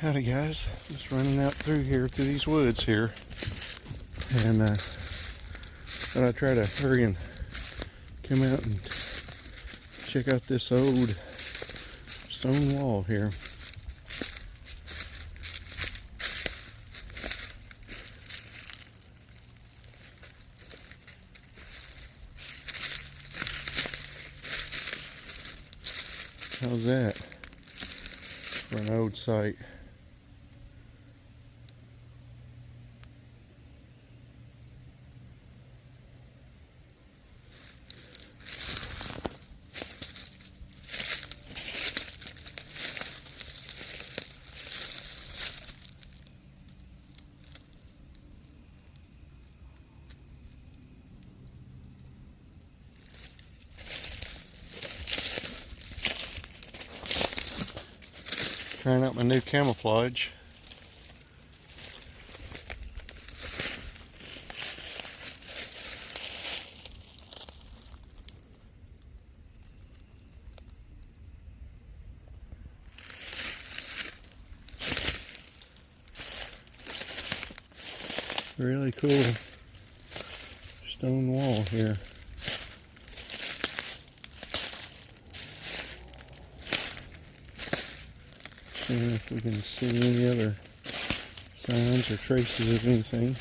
Howdy guys, just running out through these woods here, and thought I'd try to hurry and come out and check out this old stone wall here. How's that for an old site? Trying out my new camouflage. Really cool stone wall here. Seeing if we can see any other signs or traces of anything.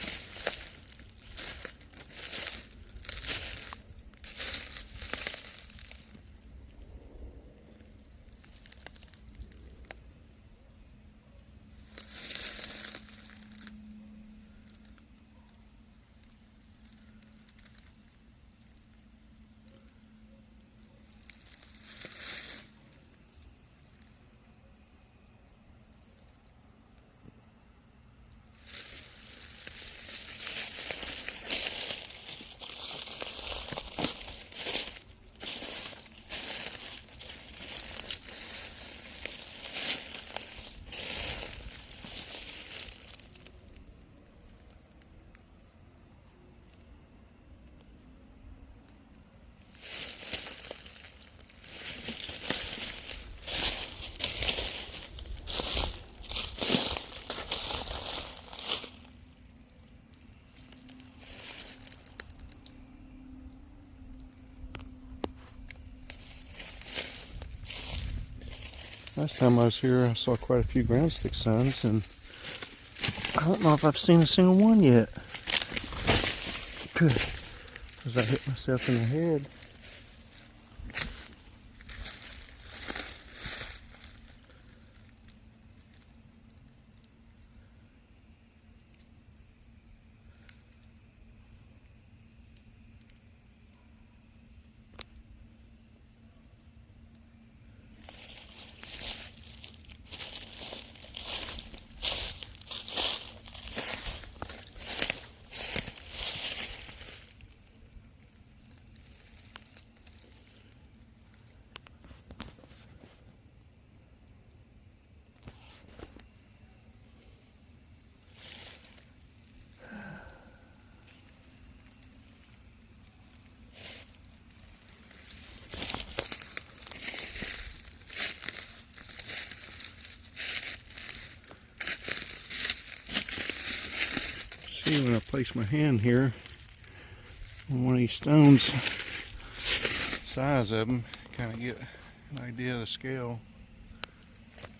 Last time I was here, I saw quite a few ground stick signs, and I don't know if I've seen a single one yet. Good, because I hit myself in the head. See, when I place my hand here on one of these stones, size of them, kind of get an idea of the scale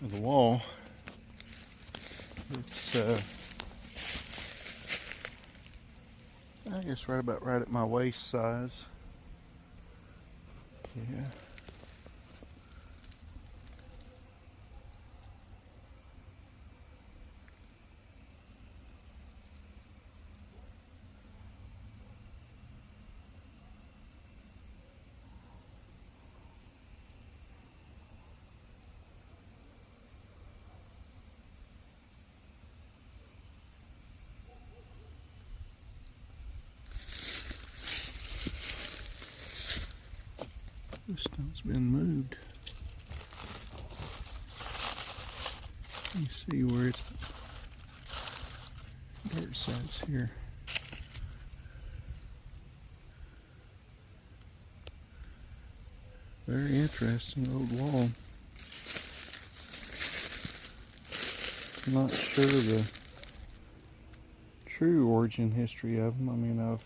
of the wall. It's I guess right at my waist size. Yeah. This stone's been moved. You see where it's dirt sides here. Very interesting old wall. I'm not sure the true origin history of them. I mean, I've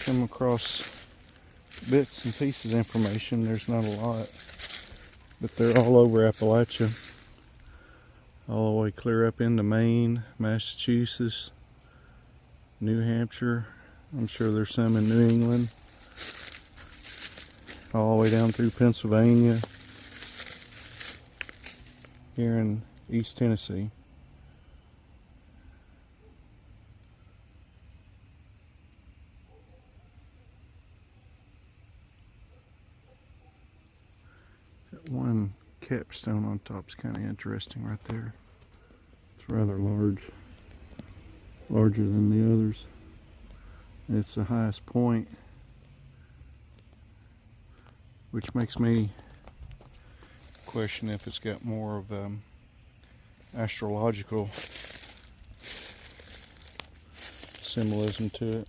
come across bits and pieces of information. There's not a lot, but they're all over Appalachia, all the way clear up into Maine, Massachusetts, New Hampshire. I'm sure there's some in New England, all the way down through Pennsylvania, here in East Tennessee. That one capstone on top is kind of interesting right there. It's rather large, larger than the others. It's the highest point, which makes me question if it's got more of astrological symbolism to it.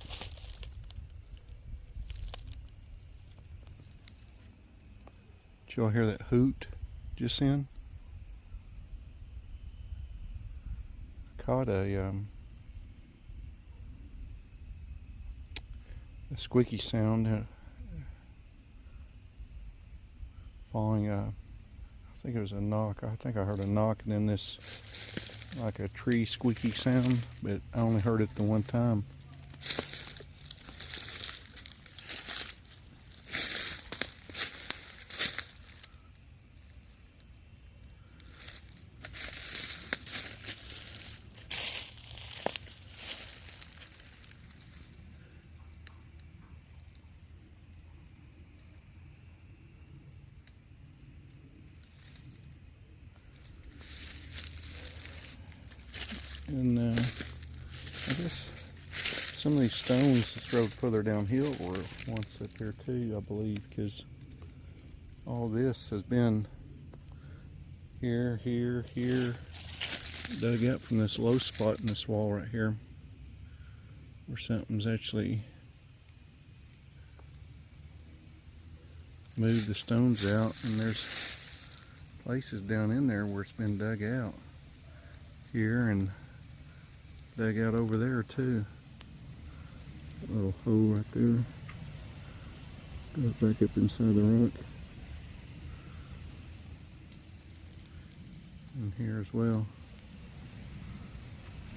Did y'all hear that hoot just then? Caught a squeaky sound following I think it was a knock. I think I heard a knock and then this like a tree squeaky sound, but I only heard it the one time. And I guess some of these stones this road further downhill were once up here too, I believe, because all this has been here, dug up from this low spot in this wall right here, where something's actually moved the stones out, and there's places down in there where it's been dug out here and dug out over there too. A little hole right there goes back up inside the rock, and here as well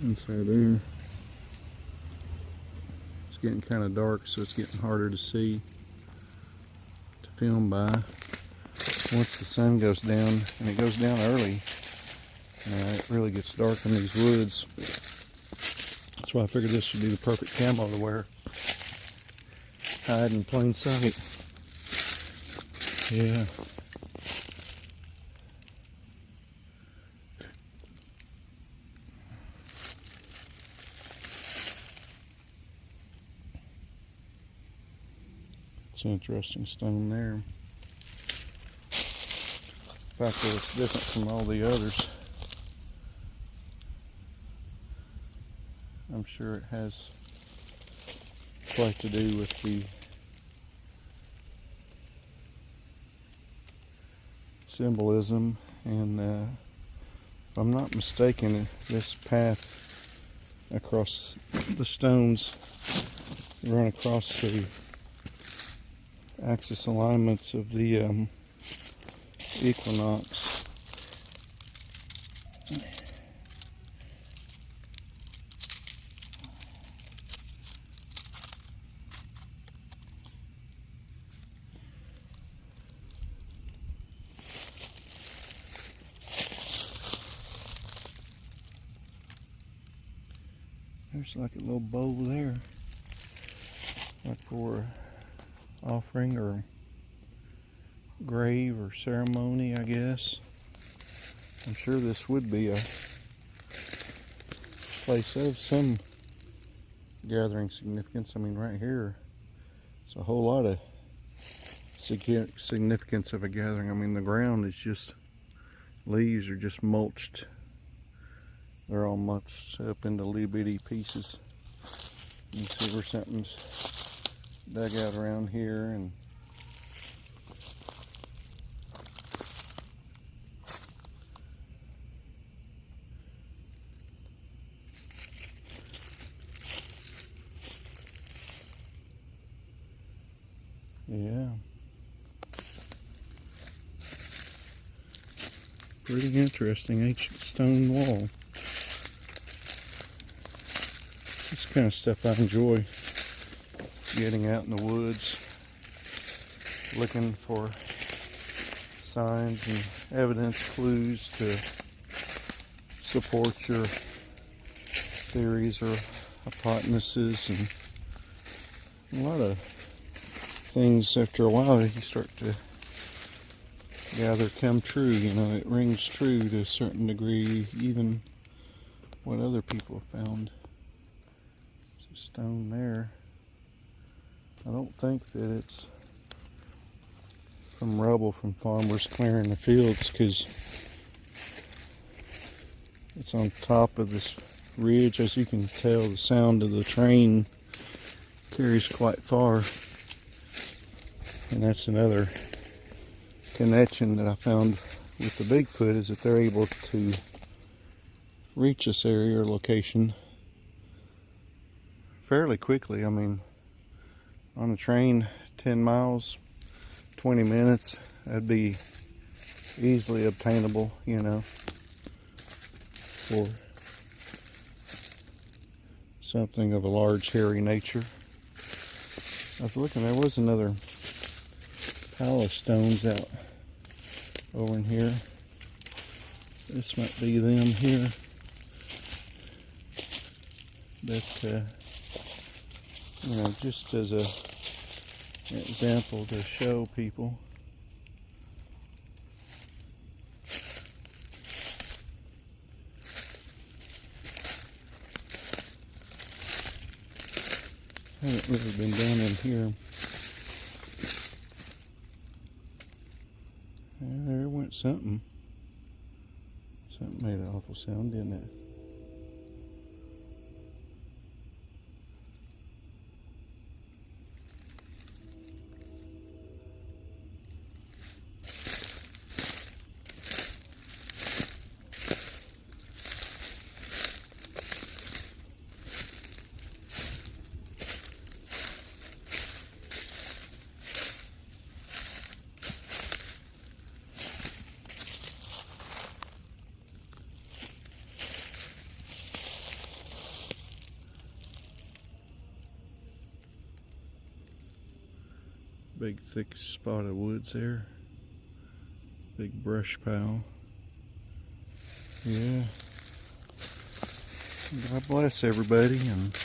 inside there. It's getting kind of dark, so it's getting harder to see, to film by. Once the sun goes down, and it goes down early, it really gets dark in these woods. That's why I figured this would be the perfect camo to wear. Hide in plain sight. Yeah. It's an interesting stone there. The fact that it's different from all the others, I'm sure it has quite to do with the symbolism. And if I'm not mistaken, this path across the stones run across the axis alignments of the equinox. There's like a little bowl there, like for offering or grave or ceremony, I guess. I'm sure this would be a place of some gathering significance. I mean, right here, it's a whole lot of significance of a gathering. I mean, the ground is just, leaves are just mulched. They're all mulched up into little bitty pieces. You can see where something's dug out around here, and Yeah. Pretty interesting ancient stone wall. This kind of stuff I enjoy. Getting out in the woods, looking for signs and evidence, clues to support your theories or hypotheses, and a lot of things after a while you start to gather come true. You know, it rings true to a certain degree, even what other people have found. There's a stone there. I don't think that it's from rubble from farmers clearing the fields, because it's on top of this ridge. As you can tell, the sound of the train carries quite far. And that's another connection that I found with the Bigfoot, is that they're able to reach this area or location fairly quickly. I mean, on a train, 10 miles, 20 minutes, that'd be easily obtainable, you know, for something of a large, hairy nature. I was looking, there was another pile of stones out over in here. This might be them here. But, you know, just as an example to show people. I haven't really been down in here. There went something. Something made an awful sound, didn't it? Big thick spot of woods there. Big brush pile. Yeah. God bless everybody, and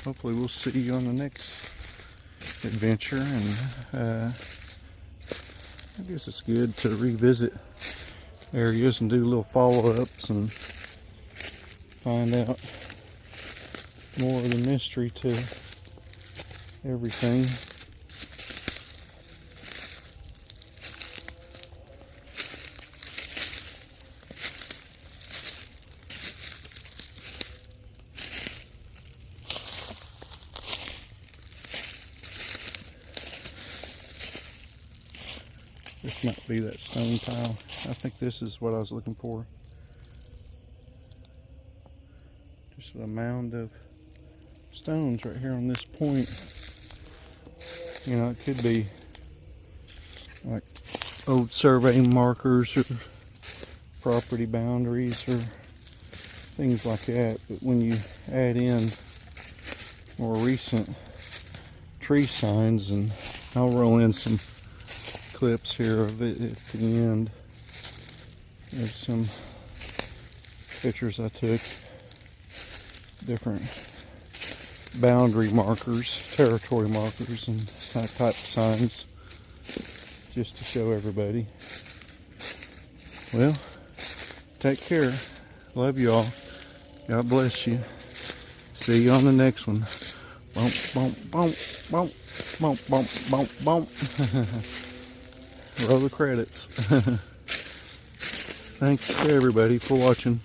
hopefully we'll see you on the next adventure. And I guess it's good to revisit areas and do little follow-ups and find out more of the mystery to everything. This might be that stone pile. I think this is what I was looking for. Just a mound of stones right here on this point. You know, it could be like old survey markers or property boundaries or things like that. But when you add in more recent tree signs, and I'll roll in some clips here of it at the end. There's some pictures I took, different boundary markers, territory markers, and type signs, just to show everybody. Well, take care. Love you all. God bless you. See you on the next one. Bump, bump, bump, bump, bump, bump, bump, bump. Roll the credits. Thanks to everybody for watching.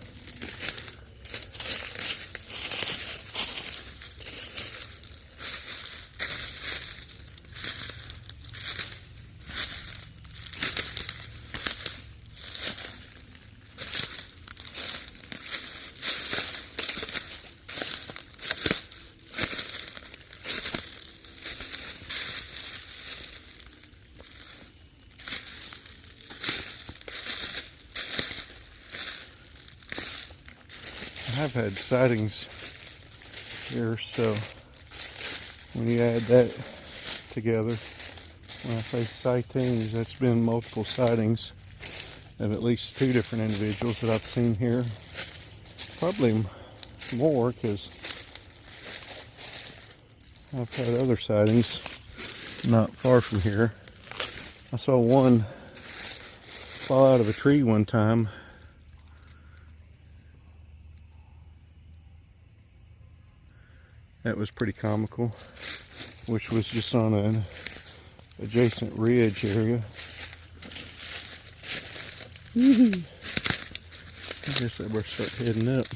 I've had sightings here, so when you add that together, when I say sightings, that's been multiple sightings of at least 2 different individuals that I've seen here. Probably more, because I've had other sightings not far from here. I saw one fall out of a tree one time. That was pretty comical, which was just on an adjacent ridge area. I guess I better start heading up.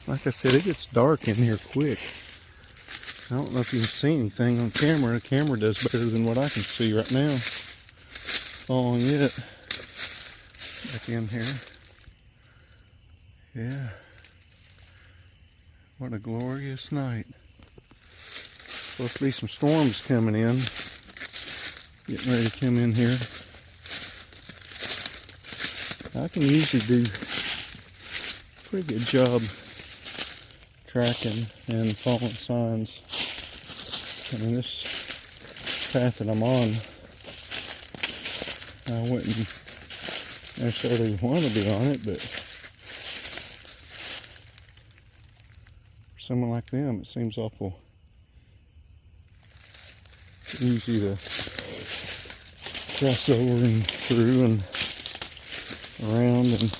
Like I said, it gets dark in here quick. I don't know if you can see anything on camera. The camera does better than what I can see right now. Following it back in here. Yeah. What a glorious night. Supposed to be some storms coming in. Getting ready to come in here. I can usually do a pretty good job tracking and following signs. I mean, this path that I'm on, I wouldn't necessarily want to be on it, but for someone like them, it seems awful easy to cross over and through and around and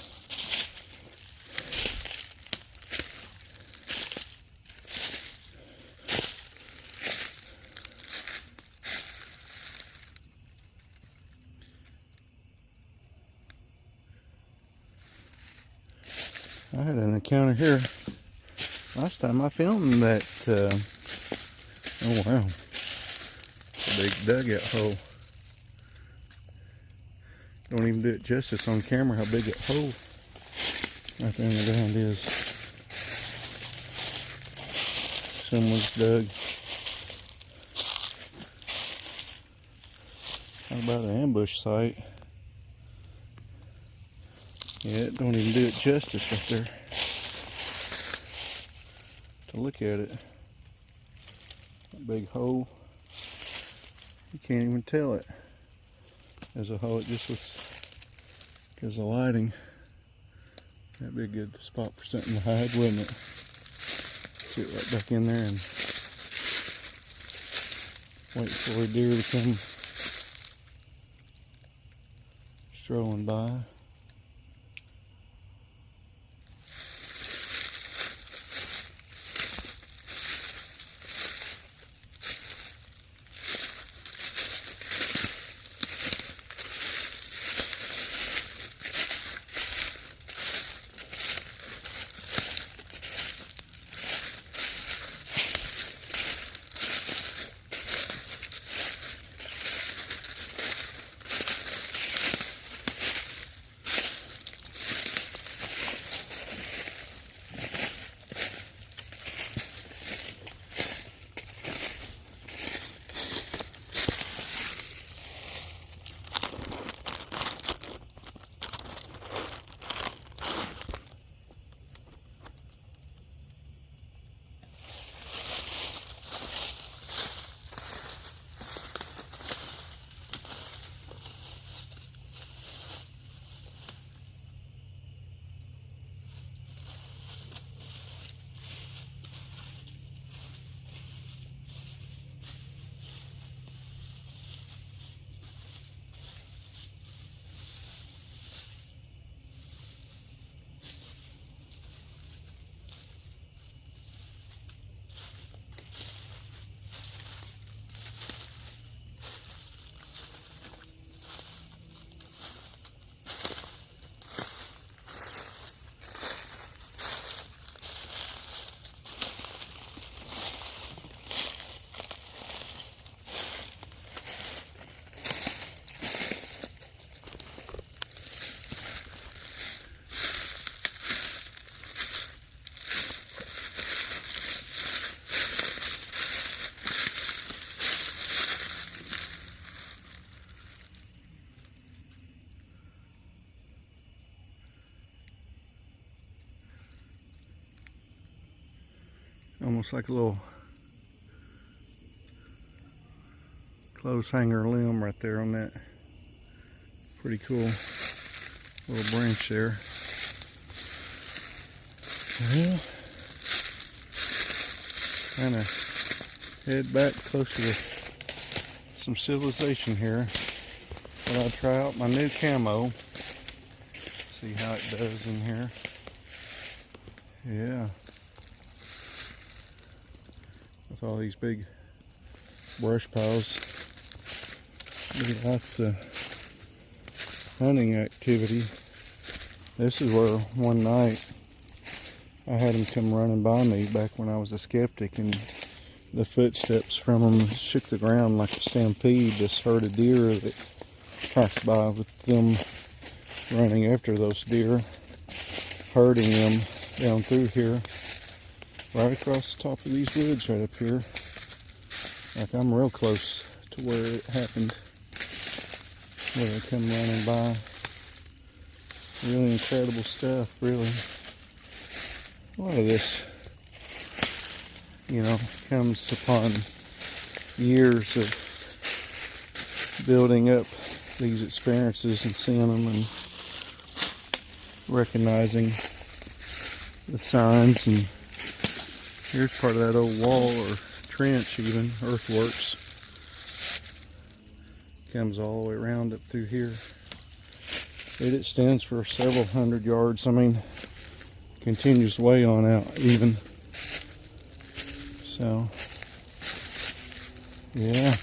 I had an encounter here last time I filmed that. Oh wow, a big dugout hole. Don't even do it justice on camera how big that hole right there in the ground is. Someone's dug. How about an ambush site? Yeah, it don't even do it justice right there. To look at it. That big hole. You can't even tell it as a hole. It just looks, because of lighting, that'd be a good spot for something to hide, wouldn't it? Sit right back in there and wait for a deer to come strolling by. almost like a little clothes hanger limb right there on that. Pretty cool little branch there. Well, kind of head back closer to some civilization here. But I'll try out my new camo. See how it does in here. Yeah. With all these big brush piles. Really lots of hunting activity. This is where one night I had them come running by me back when I was a skeptic, and the footsteps from them shook the ground like a stampede. This herd of deer that passed by with them running after those deer, herding them down through here, right across the top of these woods right up here. Like I'm real close to where it happened, where they come running by. Really incredible stuff, really. A lot of this, comes upon years of building up these experiences and seeing them and recognizing the signs. And here's part of that old wall or trench, even earthworks. Comes all the way around up through here. It extends for several hundred yards. I mean, continues way on out even. So, yeah.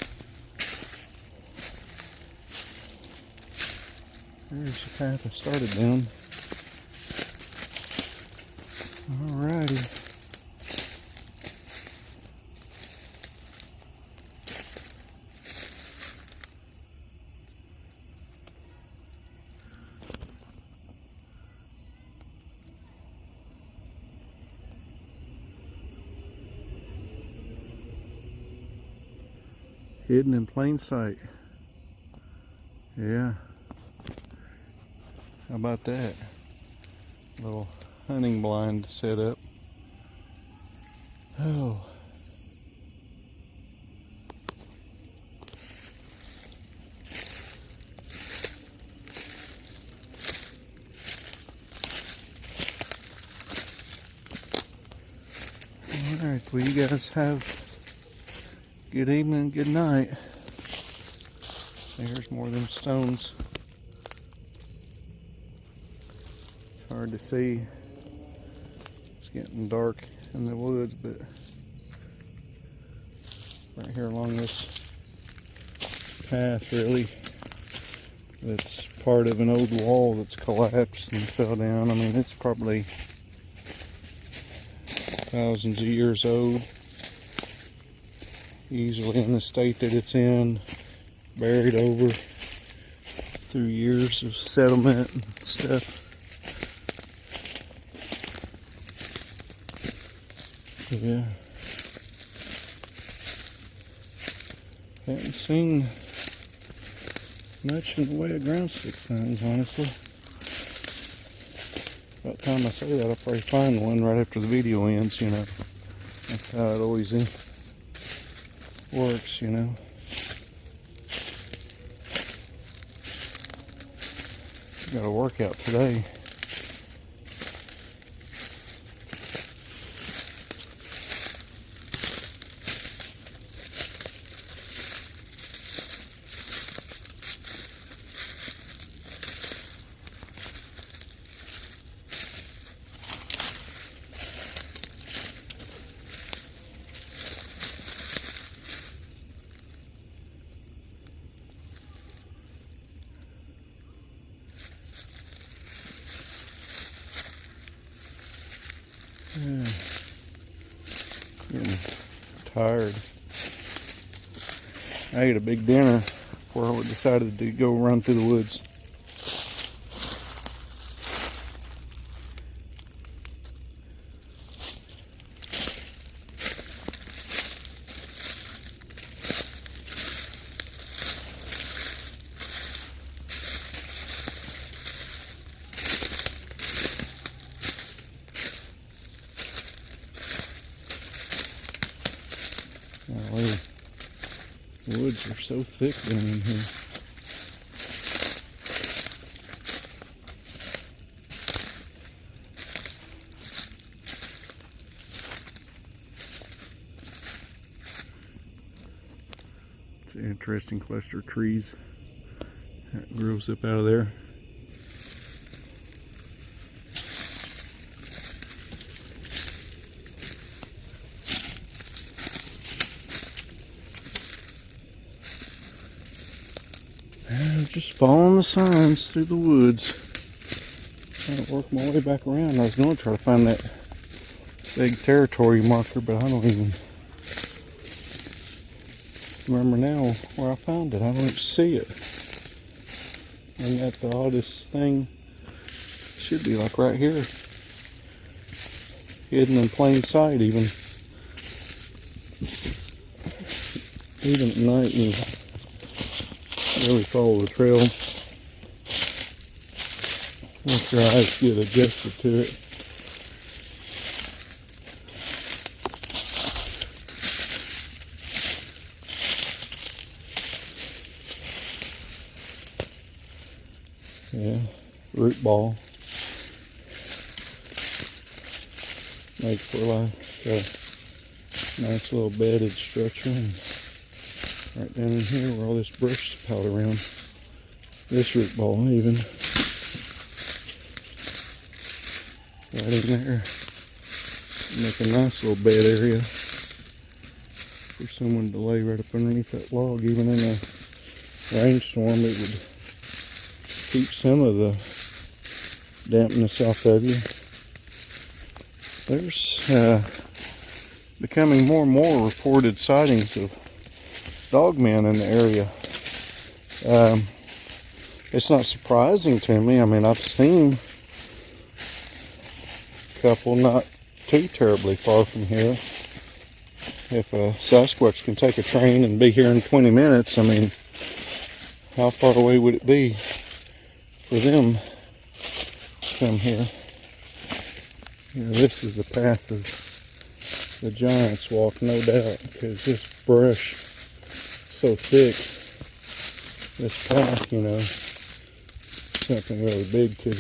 There's the path I started down. Alrighty. Hidden in plain sight. Yeah. How about that? Little hunting blind set up. Oh. Alright, well, you guys have good evening, good night. There's more of them stones. It's hard to see. It's getting dark in the woods, but right here along this path, really, that's part of an old wall that's collapsed and fell down. I mean, it's probably thousands of years old. Easily in the state that it's in, buried over through years of settlement and stuff. Yeah. Haven't seen much in the way of ground stick signs, honestly. About the time I say that, I'll probably find one right after the video ends, That's how it always works, Got a workout today. Yeah. Getting tired. I ate a big dinner before I decided to go run through the woods. Golly, the woods are so thick down in here. It's an interesting cluster of trees that grows up out of there. Just following the signs through the woods. Trying to work my way back around. I was going to try to find that big territory marker, but I don't even remember now where I found it. I don't even see it. And that the oddest thing should be like right here. Hidden in plain sight even. Even at night you really follow the trail. Once your eyes get adjusted to it. Yeah, root ball. Makes for like a nice little bedded structure. And right down in here where all this brush is piled around. This root ball even. Right in there. Make a nice little bed area for someone to lay right up underneath that log. Even in a rainstorm it would keep some of the dampness off of you. There's becoming more and more reported sightings of dogmen in the area. It's not surprising to me. I mean, I've seen a couple not too terribly far from here. If a Sasquatch can take a train and be here in 20 minutes, I mean, how far away would it be for them to come here? You know, this is the path of the giants walk, no doubt, because this brush so thick. This path, you know, something really big could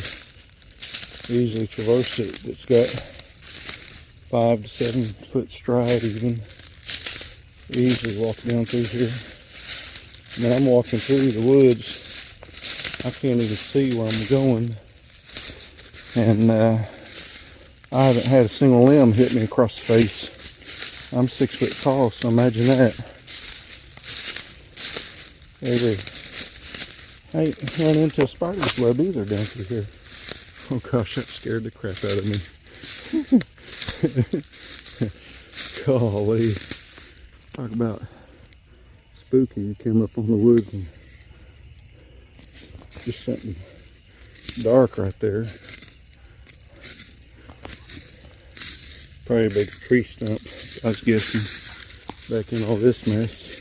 easily traverse it. It's got 5 to 7 foot stride even. Easily walk down through here. When I'm walking through the woods, I can't even see where I'm going. And I haven't had a single limb hit me across the face. I'm 6 foot tall, so imagine that. I ain't run into a spider's web either down through here. Oh gosh, that scared the crap out of me. Golly. Talk about spooky. You came up on the woods and just something dark right there. Probably a big tree stump, I was guessing, back in all this mess.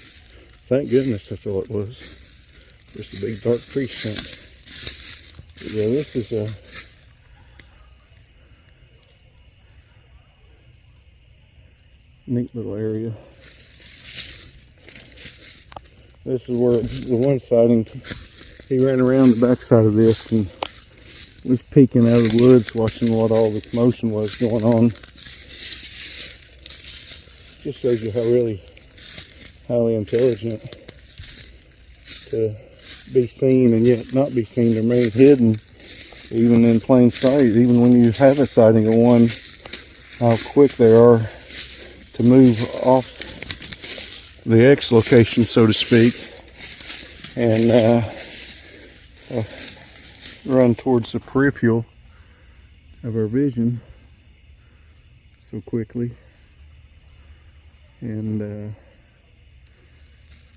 Thank goodness that's all it was. Just a big dark tree stump. But yeah, this is a neat little area. This is where the one sighting, he ran around the backside of this and was peeking out of the woods, watching what all the commotion was going on. Just shows you how really highly intelligent to be seen and yet not be seen. They're made hidden, even in plain sight. Even when you have a sighting of one, how quick they are to move off the X location, so to speak, and run towards the peripheral of our vision so quickly. And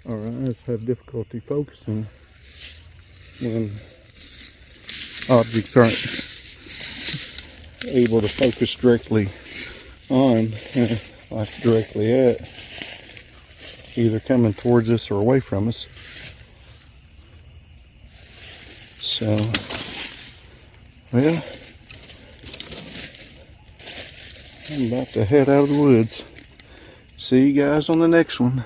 our eyes have difficulty focusing when objects aren't able to focus directly on, like directly at, either coming towards us or away from us. So, well, I'm about to head out of the woods. See you guys on the next one.